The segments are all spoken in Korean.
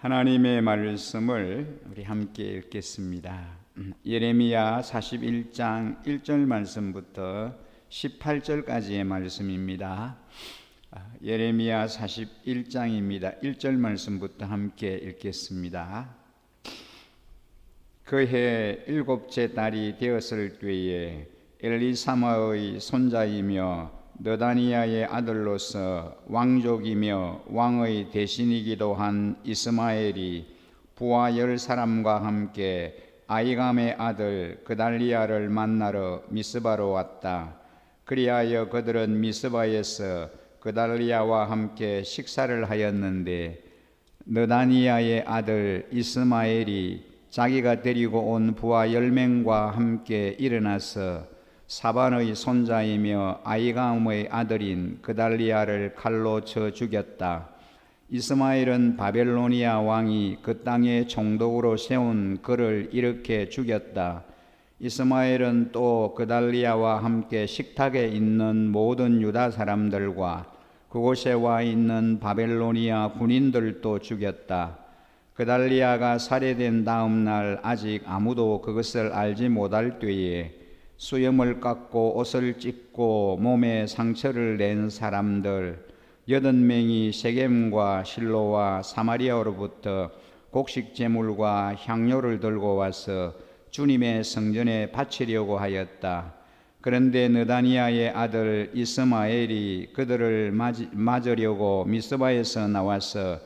하나님의 말씀을 우리 함께 읽겠습니다. 예레미야 41장 1절 말씀부터 18절까지의 말씀입니다. 예레미야 41장입니다. 1절 말씀부터 함께 읽겠습니다. 그해 일곱째 달이 되었을 때에 엘리사마의 손자이며 느다니아의 아들로서 왕족이며 왕의 대신이기도 한 이스마엘이 부하 10사람과 함께 아히감의 아들 그달리아를 만나러 미스바로 왔다. 그리하여 그들은 미스바에서 그달리아와 함께 식사를 하였는데 느다니아의 아들 이스마엘이 자기가 데리고 온 부하 10명과 함께 일어나서 사반의 손자이며 아히감의 아들인 그달리아를 칼로 쳐 죽였다. 이스마엘은 바벨로니아 왕이 그 땅에 총독으로 세운 그를 이렇게 죽였다. 이스마엘은 또 그달리아와 함께 식탁에 있는 모든 유다 사람들과 그곳에 와 있는 바벨로니아 군인들도 죽였다. 그달리아가 살해된 다음 날 아직 아무도 그것을 알지 못할 때에 수염을 깎고 옷을 찢고 몸에 상처를 낸 사람들 80명이 세겜과 실로와 사마리아로부터 곡식 제물과 향료를 들고 와서 주님의 성전에 바치려고 하였다. 그런데 느다니아의 아들 이스마엘이 그들을 맞으려고 미스바에서 나와서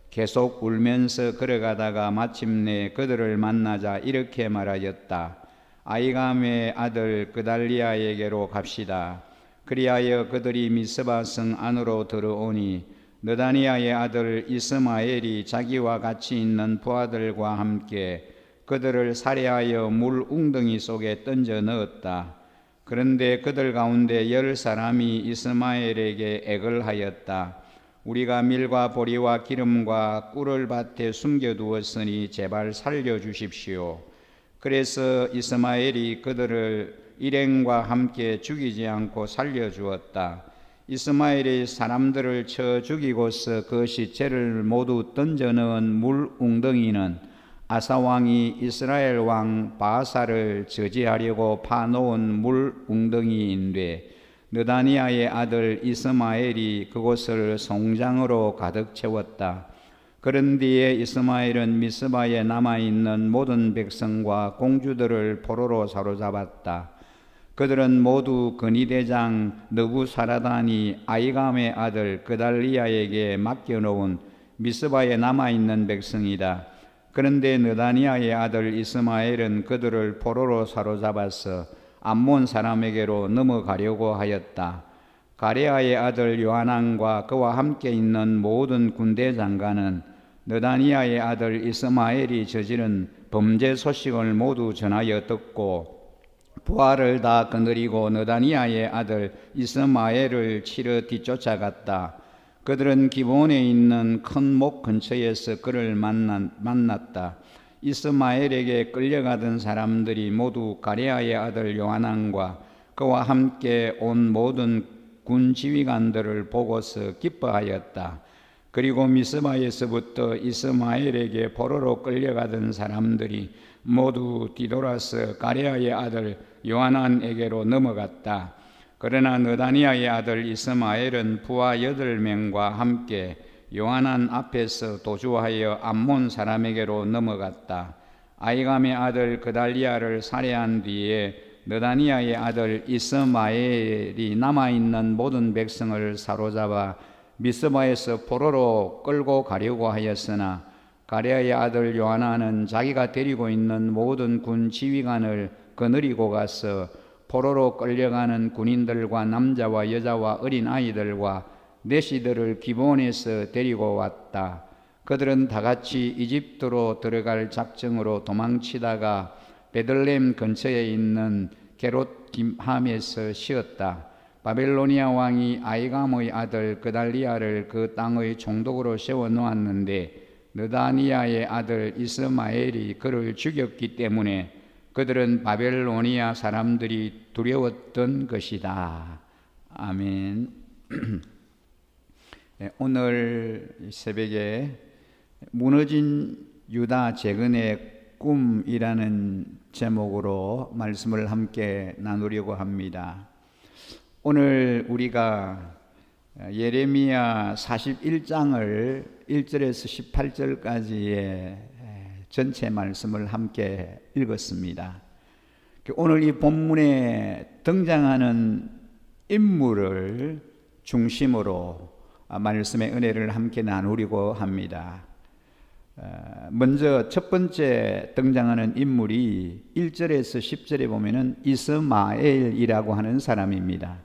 계속 울면서 걸어가다가 마침내 그들을 만나자 이렇게 말하였다. 아히감의 아들 그달리아에게로 갑시다. 그리하여 그들이 미스바 성 안으로 들어오니 느다니아의 아들 이스마엘이 자기와 같이 있는 부하들과 함께 그들을 살해하여 물 웅덩이 속에 던져 넣었다. 그런데 그들 가운데 10사람이 이스마엘에게 액을 하였다. 우리가 밀과 보리와 기름과 꿀을 밭에 숨겨두었으니 제발 살려주십시오. 그래서 이스마엘이 그들을 일행과 함께 죽이지 않고 살려주었다. 이스마엘이 사람들을 쳐 죽이고서 그 시체를 모두 던져 넣은 물 웅덩이는 아사왕이 이스라엘 왕 바아사를 저지하려고 파놓은 물 웅덩이인데 느다니아의 아들 이스마엘이 그곳을 송장으로 가득 채웠다. 그런 뒤에 이스마엘은 미스바에 남아있는 모든 백성과 공주들을 포로로 사로잡았다. 그들은 모두 근위대장 느부사라단이 아히감의 아들 그달리아에게 맡겨놓은 미스바에 남아있는 백성이다. 그런데 느다니아의 아들 이스마엘은 그들을 포로로 사로잡아서 암몬 사람에게로 넘어가려고 하였다. 가레아의 아들 요하난과 그와 함께 있는 모든 군대 장관은 느다니아의 아들 이스마엘이 저지른 범죄 소식을 모두 전하여 듣고 부하를 다 거느리고 느다니아의 아들 이스마엘을 치러 뒤쫓아갔다. 그들은 기브온에 있는 큰 목 근처에서 그를 만났다. 이스마엘에게 끌려가던 사람들이 모두 가레아의 아들 요하난과 그와 함께 온 모든 군 지휘관들을 보고서 기뻐하였다. 그리고 미스바에서부터 이스마엘에게 포로로 끌려가던 사람들이 모두 뒤돌아서 가레아의 아들 요하난에게로 넘어갔다. 그러나 느다니아의 아들 이스마엘은 부하 8명과 함께 요하난 앞에서 도주하여 암몬 사람에게로 넘어갔다. 아히감의 아들 그달리아를 살해한 뒤에 느다니아의 아들 이스마엘이 남아있는 모든 백성을 사로잡아 미스바에서 포로로 끌고 가려고 하였으나 가레아의 아들 요하난은 자기가 데리고 있는 모든 군 지휘관을 거느리고 가서 포로로 끌려가는 군인들과 남자와 여자와 어린 아이들과 내시들을 기브온에서 데리고 왔다. 그들은 다같이 이집트로 들어갈 작정으로 도망치다가 베들레헴 근처에 있는 게롯김함에서 쉬었다. 바벨로니아 왕이 아히감의 아들 그달리아를 그 땅의 총독으로 세워놓았는데 느다니아의 아들 이스마엘이 그를 죽였기 때문에 그들은 바벨로니아 사람들이 두려웠던 것이다. 아멘. 오늘 새벽에 무너진 유다 재건의 꿈이라는 제목으로 말씀을 함께 나누려고 합니다. 오늘 우리가 예레미야 41장을 1절에서 18절까지의 전체 말씀을 함께 읽었습니다. 오늘 이 본문에 등장하는 인물을 중심으로 말씀의 은혜를 함께 나누려고 합니다. 먼저 첫 번째 등장하는 인물이 1절에서 10절에 보면은 이스마엘이라고 하는 사람입니다.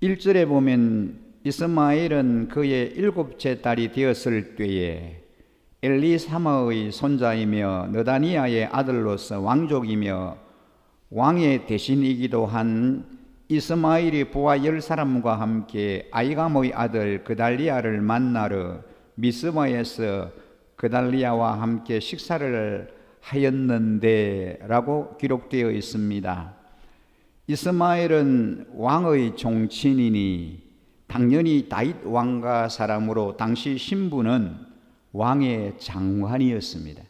1절에 보면 이스마엘은 그의 7째 딸이 되었을 때에 엘리사마의 손자이며 느다니아의 아들로서 왕족이며 왕의 대신이기도 한 이스마엘이 부하 10사람과 함께 아이감의 아들 그달리아를 만나러 미스바에서 그달리아와 함께 식사를 하였는데 라고 기록되어 있습니다. 이스마엘은 왕의 종친이니 당연히 다윗 왕가 사람으로 당시 신분은 왕의 장관이었습니다.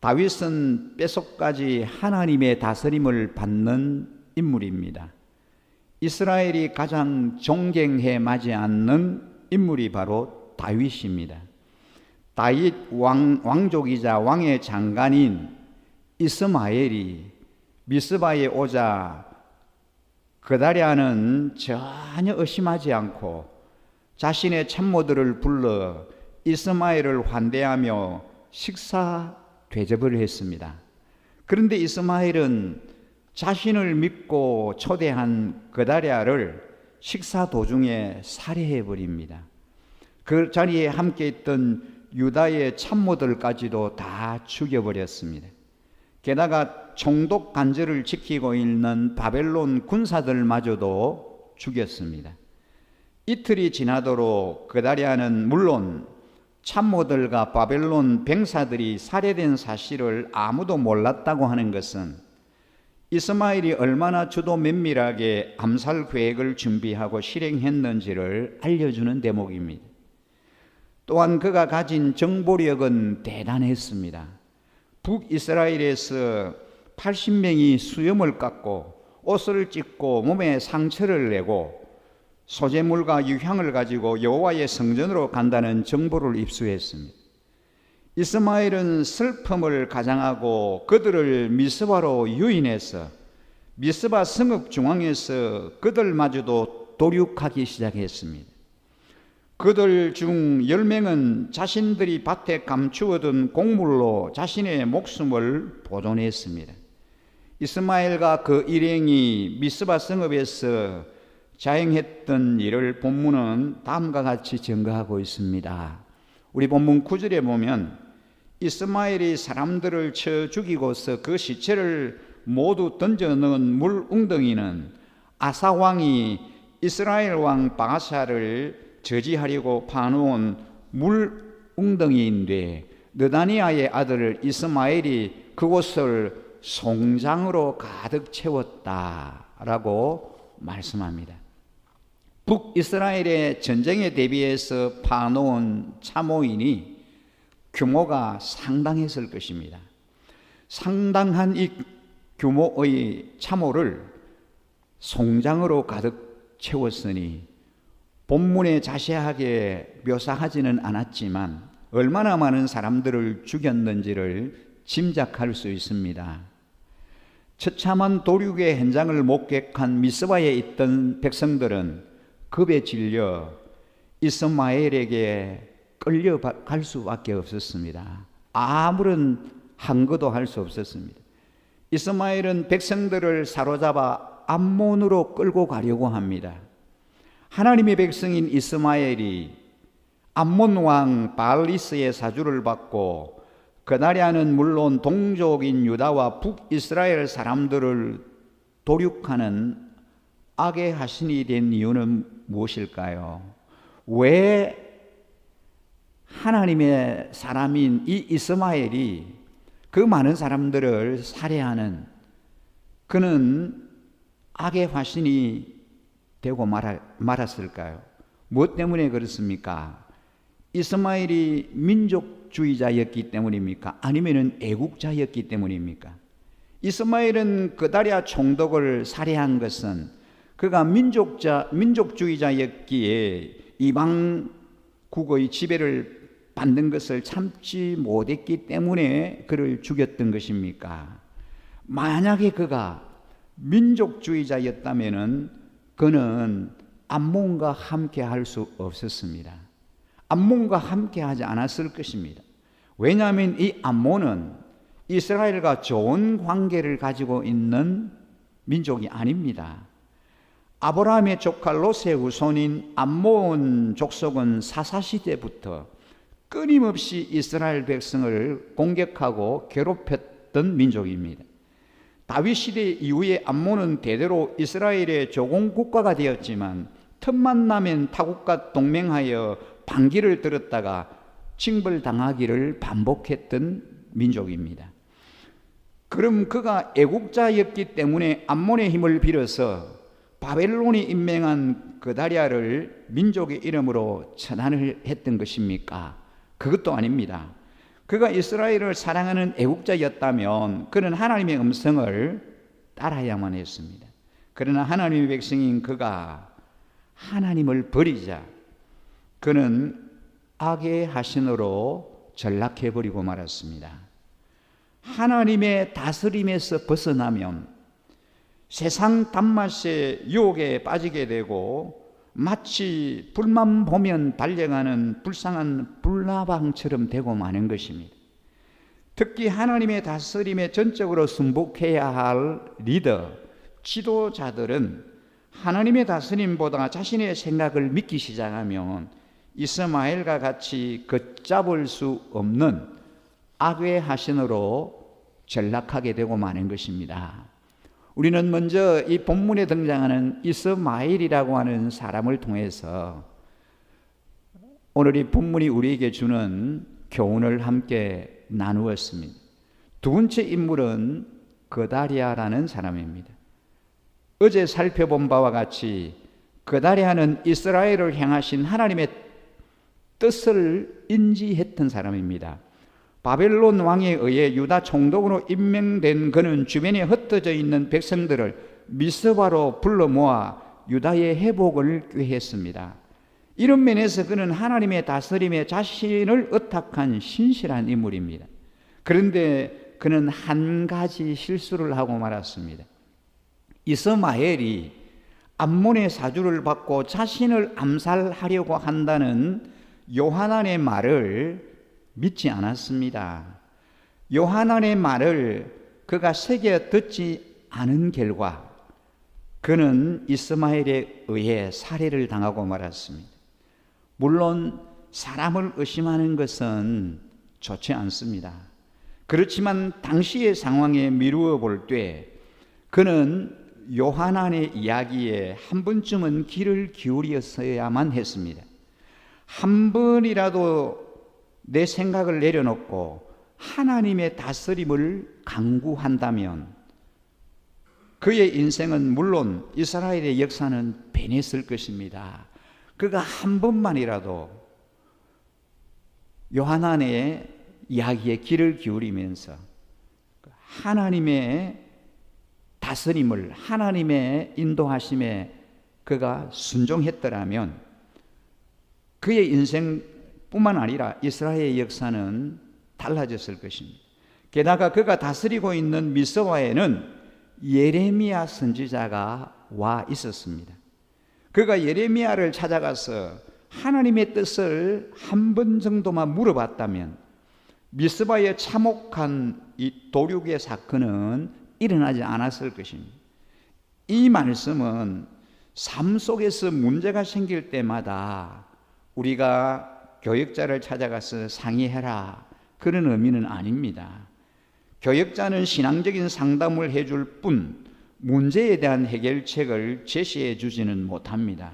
다윗은 뼛속까지 하나님의 다스림을 받는 인물입니다. 이스라엘이 가장 존경해 마지 않는 인물이 바로 다윗입니다. 다윗 왕족이자 왕의 장관인 이스마엘이 미스바에 오자 그달리아는 전혀 의심하지 않고 자신의 참모들을 불러 이스마엘을 환대하며 식사 대접을 했습니다. 그런데 이스마엘은 자신을 믿고 초대한 그달리아를 식사 도중에 살해해 버립니다. 그 자리에 함께 있던 유다의 참모들까지도 다 죽여버렸습니다. 게다가 총독 관절을 지키고 있는 바벨론 군사들마저도 죽였습니다. 이틀이 지나도록 그달리아는 물론 참모들과 바벨론 병사들이 살해된 사실을 아무도 몰랐다고 하는 것은 이스마엘이 얼마나 주도 면밀하게 암살 계획을 준비하고 실행했는지를 알려주는 대목입니다. 또한 그가 가진 정보력은 대단했습니다. 북이스라엘에서 80명이 수염을 깎고 옷을 찢고 몸에 상처를 내고 소재물과 유향을 가지고 여호와의 성전으로 간다는 정보를 입수했습니다. 이스마엘은 슬픔을 가장하고 그들을 미스바로 유인해서 미스바 성읍 중앙에서 그들마저도 도륙하기 시작했습니다. 그들 중 10명은 자신들이 밭에 감추어둔 곡물로 자신의 목숨을 보존했습니다. 이스마엘과 그 일행이 미스바 성읍에서 자행했던 일을 본문은 다음과 같이 증거하고 있습니다. 우리 본문 9절에 보면 이스마엘이 사람들을 쳐 죽이고서 그 시체를 모두 던져 넣은 물 웅덩이는 아사 왕이 이스라엘 왕 바샤를 저지하려고 파놓은 물 웅덩이인데 느다니아의 아들 이스마엘이 그곳을 송장으로 가득 채웠다라고 말씀합니다. 북이스라엘의 전쟁에 대비해서 파놓은 참호인이 규모가 상당했을 것입니다. 상당한 이 규모의 참호를 송장으로 가득 채웠으니 본문에 자세하게 묘사하지는 않았지만 얼마나 많은 사람들을 죽였는지를 짐작할 수 있습니다. 처참한 도륙의 현장을 목격한 미스바에 있던 백성들은 겁에 질려 이스마엘에게 끌려갈 수밖에 없었습니다. 아무런 항거도 할 수 없었습니다. 이스마엘은 백성들을 사로잡아 암몬으로 끌고 가려고 합니다. 하나님의 백성인 이스마엘이 암몬 왕 바알리스의 사주를 받고 그달리아는 물론 동족인 유다와 북이스라엘 사람들을 도륙하는 악의 하신이 된 이유는 무엇일까요? 왜 하나님의 사람인 이 이스마엘이 그 많은 사람들을 살해하는 그는 악의 화신이 되고 말았을까요? 무엇 때문에 그렇습니까? 이스마엘이 민족주의자였기 때문입니까? 아니면 애국자였기 때문입니까? 이스마엘은 그다리아 총독을 살해한 것은 그가 민족주의자였기에 이방국의 지배를 받는 것을 참지 못했기 때문에 그를 죽였던 것입니까? 만약에 그가 민족주의자였다면 그는 암몬과 함께 할 수 없었습니다. 암몬과 함께 하지 않았을 것입니다. 왜냐하면 이 암몬은 이스라엘과 좋은 관계를 가지고 있는 민족이 아닙니다. 아브라함의 조카 롯의 후손인 암몬 족속은 사사시대부터 끊임없이 이스라엘 백성을 공격하고 괴롭혔던 민족입니다. 다윗 시대 이후에 암몬은 대대로 이스라엘의 조공 국가가 되었지만 틈만 나면 타국과 동맹하여 반기를 들었다가 징벌당하기를 반복했던 민족입니다. 그럼 그가 애국자였기 때문에 암몬의 힘을 빌어서 바벨론이 임명한 그다리아를 민족의 이름으로 천한을 했던 것입니까? 그것도 아닙니다. 그가 이스라엘을 사랑하는 애국자였다면 그는 하나님의 음성을 따라야만 했습니다. 그러나 하나님의 백성인 그가 하나님을 버리자 그는 악의 하신으로 전락해버리고 말았습니다. 하나님의 다스림에서 벗어나면 세상 단맛의 유혹에 빠지게 되고 마치 불만 보면 달려가는 불쌍한 불나방처럼 되고 마는 것입니다. 특히 하나님의 다스림에 전적으로 순복해야 할 리더, 지도자들은 하나님의 다스림보다 자신의 생각을 믿기 시작하면 이스마엘과 같이 걷잡을 수 없는 악의 하신으로 전락하게 되고 마는 것입니다. 우리는 먼저 이 본문에 등장하는 이스마엘이라고 하는 사람을 통해서 오늘 이 본문이 우리에게 주는 교훈을 함께 나누었습니다. 두 번째 인물은 그다리아라는 사람입니다. 어제 살펴본 바와 같이 그다리아는 이스라엘을 향하신 하나님의 뜻을 인지했던 사람입니다. 바벨론 왕에 의해 유다 총독으로 임명된 그는 주변에 흩어져 있는 백성들을 미스바로 불러 모아 유다의 회복을 꾀했습니다. 이런 면에서 그는 하나님의 다스림에 자신을 의탁한 신실한 인물입니다. 그런데 그는 한 가지 실수를 하고 말았습니다. 이스마엘이 암몬의 사주를 받고 자신을 암살하려고 한다는 요하난의 말을 믿지 않았습니다. 요하난의 말을 그가 새겨 듣지 않은 결과 그는 이스마엘에 의해 살해를 당하고 말았습니다. 물론 사람을 의심하는 것은 좋지 않습니다. 그렇지만 당시의 상황에 미루어 볼 때 그는 요하난의 이야기에 한 번쯤은 귀를 기울였어야만 했습니다. 한 번이라도 내 생각을 내려놓고 하나님의 다스림을 강구한다면 그의 인생은 물론 이스라엘의 역사는 변했을 것입니다. 그가 한 번만이라도 요하난의 이야기에 귀를 기울이면서 하나님의 다스림을 하나님의 인도하심에 그가 순종했더라면 그의 인생뿐만 아니라 이스라엘의 역사는 달라졌을 것입니다. 게다가 그가 다스리고 있는 미스바에는 예레미야 선지자가 와 있었습니다. 그가 예레미야를 찾아가서 하나님의 뜻을 한 번 정도만 물어봤다면 미스바에 참혹한 이 도륙의 사건은 일어나지 않았을 것입니다. 이 말씀은 삶 속에서 문제가 생길 때마다 우리가 교역자를 찾아가서 상의해라 그런 의미는 아닙니다. 교역자는 신앙적인 상담을 해줄 뿐 문제에 대한 해결책을 제시해 주지는 못합니다.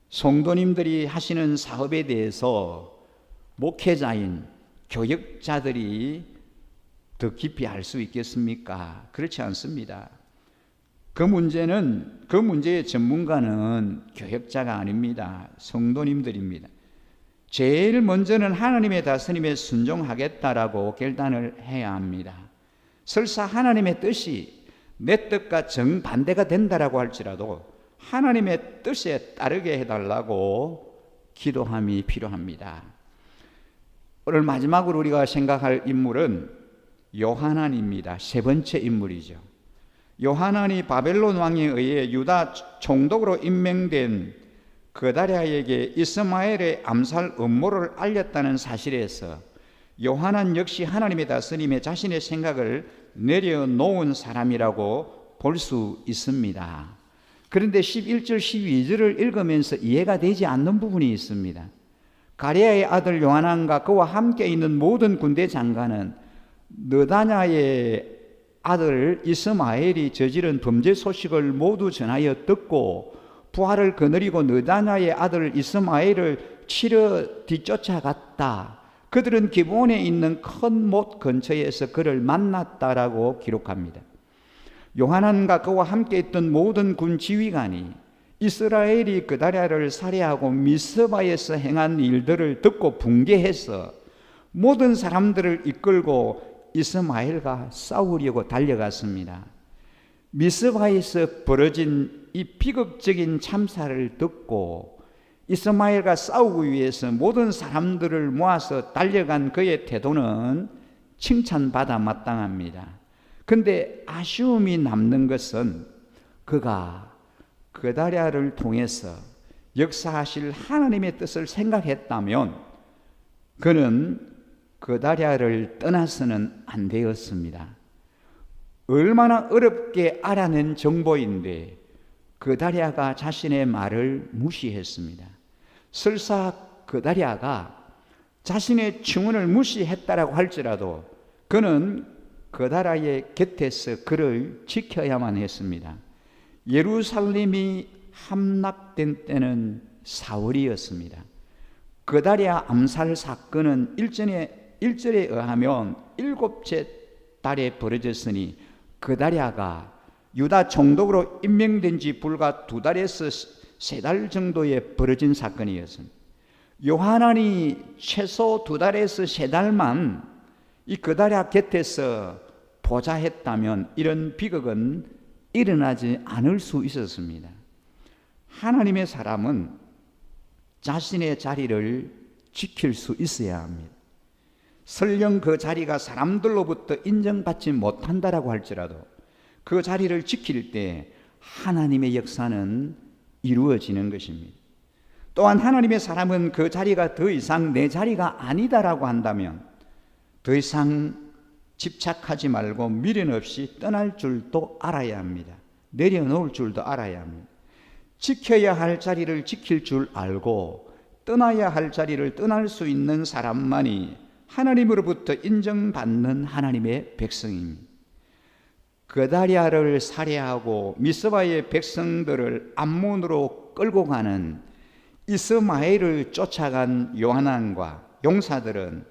성도님들이 하시는 사업에 대해서 목회자인 교역자들이 더 깊이 알 수 있겠습니까? 그렇지 않습니다. 그 문제의 전문가는 교역자가 아닙니다. 성도님들입니다. 제일 먼저는 하나님의 다스림에 순종하겠다라고 결단을 해야 합니다. 설사 하나님의 뜻이 내 뜻과 정반대가 된다라고 할지라도 하나님의 뜻에 따르게 해달라고 기도함이 필요합니다. 오늘 마지막으로 우리가 생각할 인물은 요하난입니다. 세 번째 인물이죠. 요하난이 바벨론 왕에 의해 유다 총독으로 임명된 그다랴에게 이스마엘의 암살 음모를 알렸다는 사실에서 요하난 역시 하나님의 다스림에 자신의 생각을 내려놓은 사람이라고 볼 수 있습니다. 그런데 11절 12절을 읽으면서 이해가 되지 않는 부분이 있습니다. 가레아의 아들 요하난과 그와 함께 있는 모든 군대 장관은 느다냐의 아들 이스마엘이 저지른 범죄 소식을 모두 전하여 듣고 부하를 거느리고 느다냐의 아들 이스마엘을 치러 뒤쫓아갔다. 그들은 기브온에 있는 큰 못 근처에서 그를 만났다라고 기록합니다. 요하난과 그와 함께 있던 모든 군 지휘관이 이스라엘이 그다랴를 살해하고 미스바에서 행한 일들을 듣고 붕괴해서 모든 사람들을 이끌고 이스마엘과 싸우려고 달려갔습니다. 미스바에서 벌어진 이 비극적인 참사를 듣고 이스마엘과 싸우기 위해서 모든 사람들을 모아서 달려간 그의 태도는 칭찬받아 마땅합니다. 그런데 아쉬움이 남는 것은 그가 그다랴를 통해서 역사하실 하나님의 뜻을 생각했다면 그는 그다랴를 떠나서는 안 되었습니다. 얼마나 어렵게 알아낸 정보인데 그다랴가 자신의 말을 무시했습니다. 설사 그다랴가 자신의 증언을 무시했다라고 할지라도 그는 그다랴의 곁에서 그를 지켜야만 했습니다. 예루살렘이 함락된 때는 4월이었습니다. 그다랴 암살 사건은 일절에 의하면 7째 달에 벌어졌으니 그다랴가 유다 총독으로 임명된 지 불과 2달에서 3달 정도에 벌어진 사건이었습니다. 요하난이 최소 2달에서 3달만 이 그다랴 곁에서 보좌했다면 이런 비극은 일어나지 않을 수 있었습니다. 하나님의 사람은 자신의 자리를 지킬 수 있어야 합니다. 설령 그 자리가 사람들로부터 인정받지 못한다라고 할지라도 그 자리를 지킬 때 하나님의 역사는 이루어지는 것입니다. 또한 하나님의 사람은 그 자리가 더 이상 내 자리가 아니다라고 한다면 더 이상 집착하지 말고 미련 없이 떠날 줄도 알아야 합니다. 내려놓을 줄도 알아야 합니다. 지켜야 할 자리를 지킬 줄 알고 떠나야 할 자리를 떠날 수 있는 사람만이 하나님으로부터 인정받는 하나님의 백성입니다. 그다랴를 살해하고 미스바의 백성들을 암몬으로 끌고 가는 이스마엘을 쫓아간 요하난과 용사들은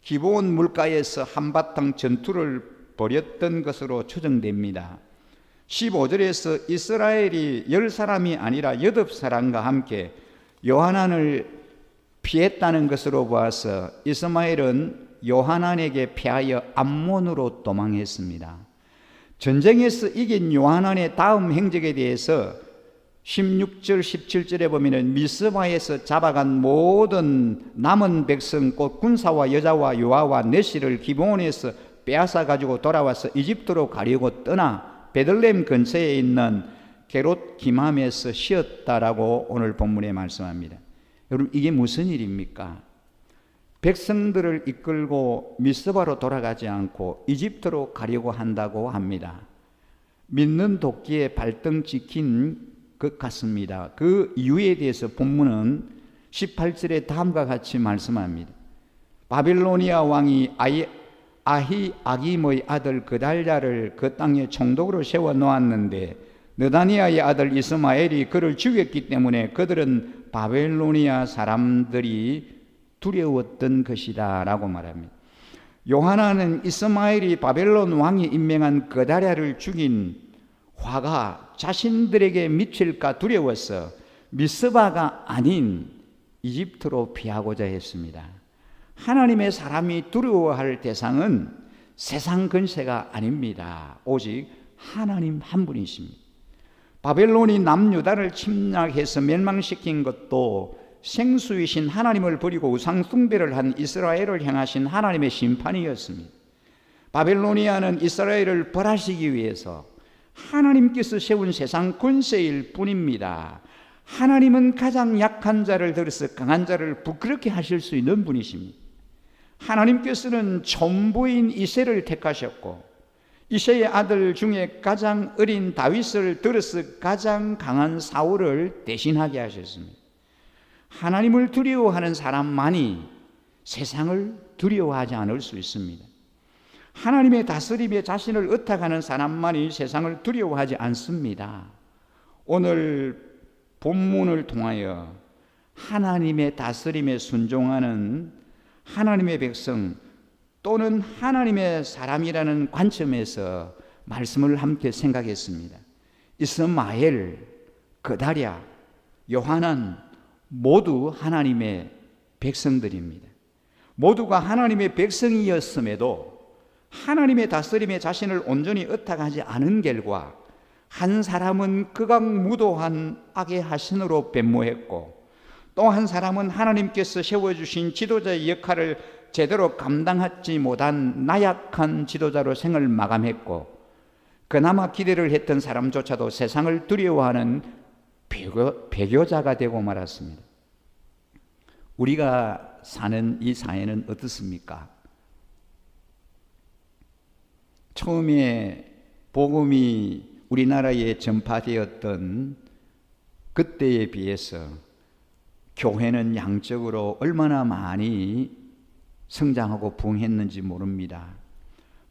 기브온 물가에서 한바탕 전투를 벌였던 것으로 추정됩니다. 15절에서 이스라엘이 10사람이 아니라 8사람과 함께 요하난을 피했다는 것으로 보아서 이스마엘은 요하난에게 패하여 암몬으로 도망했습니다. 전쟁에서 이긴 요하난의 다음 행적에 대해서 16절 17절에 보면 미스바에서 잡아간 모든 남은 백성 곧 군사와 여자와 요아와 내시를 기브온에서 빼앗아 가지고 돌아와서 이집트로 가려고 떠나 베들레헴 근처에 있는 게롯 기맘에서 쉬었다라고 오늘 본문에 말씀합니다. 여러분, 이게 무슨 일입니까? 백성들을 이끌고 미스바로 돌아가지 않고 이집트로 가려고 한다고 합니다. 믿는 도끼에 발등 찍힌 것 같습니다. 그 이유에 대해서 본문은 18절에 다음과 같이 말씀합니다. 바빌로니아 왕이 아기모의 아들 그달랴를 그 땅에 총독으로 세워 놓았는데 느다니아의 아들 이스마엘이 그를 죽였기 때문에 그들은 바빌로니아 사람들이 두려웠던 것이다 라고 말합니다. 요하난은 이스마엘이 바벨론 왕이 임명한 그달랴를 죽인 화가 자신들에게 미칠까 두려워서 미스바가 아닌 이집트로 피하고자 했습니다. 하나님의 사람이 두려워할 대상은 세상 근세가 아닙니다. 오직 하나님 한 분이십니다. 바벨론이 남유다를 침략해서 멸망시킨 것도 생수이신 하나님을 버리고 우상 숭배를 한 이스라엘을 향하신 하나님의 심판이었습니다. 바벨로니아는 이스라엘을 벌하시기 위해서 하나님께서 세운 세상 권세일 뿐입니다. 하나님은 가장 약한 자를 들어서 강한 자를 부끄럽게 하실 수 있는 분이십니다. 하나님께서는 전부인 이새를 택하셨고 이새의 아들 중에 가장 어린 다윗을 들어서 가장 강한 사울을 대신하게 하셨습니다. 하나님을 두려워하는 사람만이 세상을 두려워하지 않을 수 있습니다. 하나님의 다스림에 자신을 의탁하는 사람만이 세상을 두려워하지 않습니다. 오늘 본문을 통하여 하나님의 다스림에 순종하는 하나님의 백성 또는 하나님의 사람이라는 관점에서 말씀을 함께 생각했습니다. 이스마엘, 그다랴, 요하난 모두 하나님의 백성들입니다. 모두가 하나님의 백성이었음에도 하나님의 다스림에 자신을 온전히 의탁하지 않은 결과 한 사람은 극악무도한 악의 하신으로 변모했고 또 한 사람은 하나님께서 세워주신 지도자의 역할을 제대로 감당하지 못한 나약한 지도자로 생을 마감했고 그나마 기대를 했던 사람조차도 세상을 두려워하는 배교자가 되고 말았습니다. 우리가 사는 이 사회는 어떻습니까? 처음에 복음이 우리나라에 전파되었던 그때에 비해서 교회는 양적으로 얼마나 많이 성장하고 부흥했는지 모릅니다.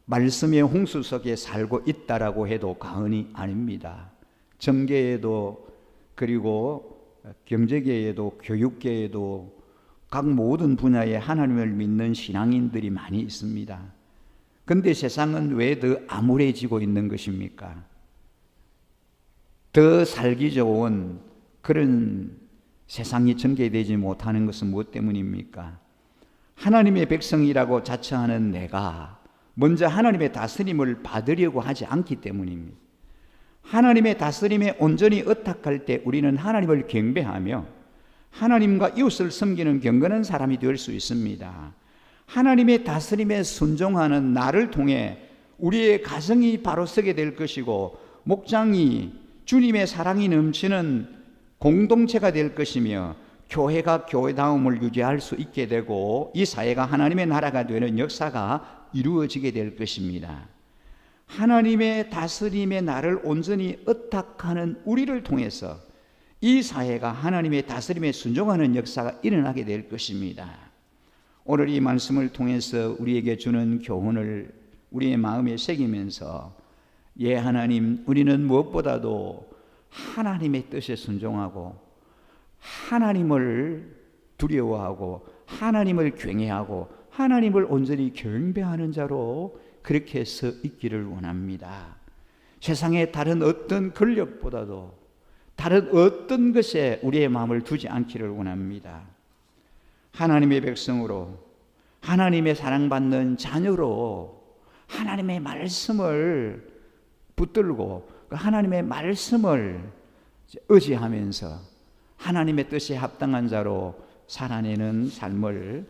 말씀의 홍수 속에 살고 있다라고 해도 과언이 아닙니다. 정계에도 그리고 경제계에도 교육계에도 각 모든 분야에 하나님을 믿는 신앙인들이 많이 있습니다. 그런데 세상은 왜 더 암울해지고 있는 것입니까? 더 살기 좋은 그런 세상이 전개되지 못하는 것은 무엇 때문입니까? 하나님의 백성이라고 자처하는 내가 먼저 하나님의 다스림을 받으려고 하지 않기 때문입니다. 하나님의 다스림에 온전히 의탁할 때 우리는 하나님을 경배하며 하나님과 이웃을 섬기는 경건한 사람이 될 수 있습니다. 하나님의 다스림에 순종하는 나를 통해 우리의 가정이 바로 서게 될 것이고 목장이 주님의 사랑이 넘치는 공동체가 될 것이며 교회가 교회다움을 유지할 수 있게 되고 이 사회가 하나님의 나라가 되는 역사가 이루어지게 될 것입니다. 하나님의 다스림에 나를 온전히 의탁하는 우리를 통해서 이 사회가 하나님의 다스림에 순종하는 역사가 일어나게 될 것입니다. 오늘 이 말씀을 통해서 우리에게 주는 교훈을 우리의 마음에 새기면서 예 하나님, 우리는 무엇보다도 하나님의 뜻에 순종하고 하나님을 두려워하고 하나님을 경외하고 하나님을 온전히 경배하는 자로 그렇게 해서 있기를 원합니다. 세상의 다른 어떤 권력보다도 다른 어떤 것에 우리의 마음을 두지 않기를 원합니다. 하나님의 백성으로 하나님의 사랑받는 자녀로 하나님의 말씀을 붙들고 하나님의 말씀을 의지하면서 하나님의 뜻에 합당한 자로 살아내는 삶을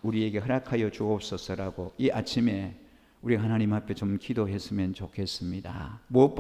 우리에게 허락하여 주옵소서라고 이 아침에 우리 하나님 앞에 좀 기도했으면 좋겠습니다. 무엇보다